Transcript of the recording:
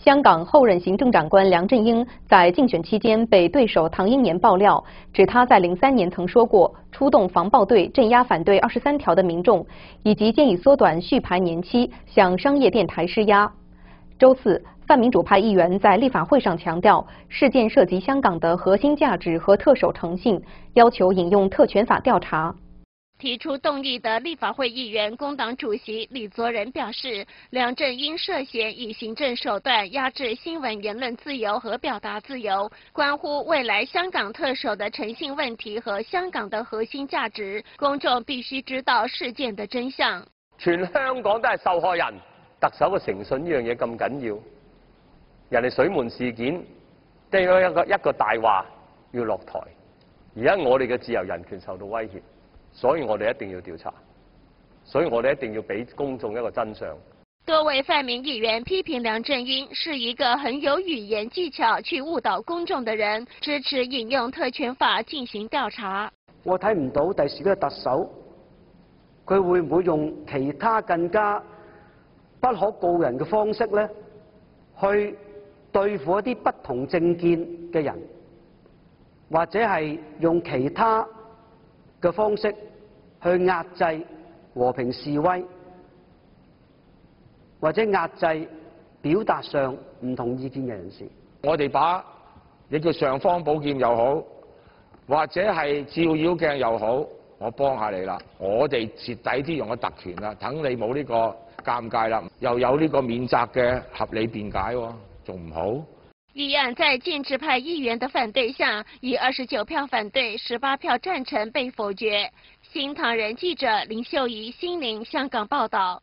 香港后任行政长官梁振英在竞选期间被对手唐英年爆料，指他在03年曾说过出动防暴队镇压反对23条的民众，以及建议缩短续牌年期，向商业电台施压。周四，泛民主派议员在立法会上强调，事件涉及香港的核心价值和特首诚信，要求引用特权法调查。提出动议的立法会议员工党主席李佐仁表示，梁振英涉嫌以行政手段压制新闻言论自由和表达自由，关乎未来香港特首的诚信问題和香港的核心價值，公眾必須知道事件的真相。全香港都係受害人，特首嘅誠信呢樣嘢咁緊要，人哋水門事件都有一個大話要落台，而家我哋嘅自由人權受到威脅。所以我哋一定要調查，所以我哋一定要俾公眾一個真相。多位泛民議員批評梁振英是一個很有語言技巧去誤導公眾的人，支持引用特權法進行調查。我睇唔到第時嘅特首，佢會唔會用其他更加不可告人嘅方式咧，去對付一啲不同政見嘅人，或者係用其他嘅方式去壓制和平示威，或者壓制表達上唔同意見嘅人士。我哋把你叫尚方寶劍又好，或者係照妖鏡又好，我幫下你啦。我哋徹底啲用個特權啦，等你冇呢個尷尬啦，又有呢個免責嘅合理辯解喎，仲唔好？議案在建制派議員的反對下，以29票反對、18票贊成被否決。新唐人記者林秀儀、新寧香港報道。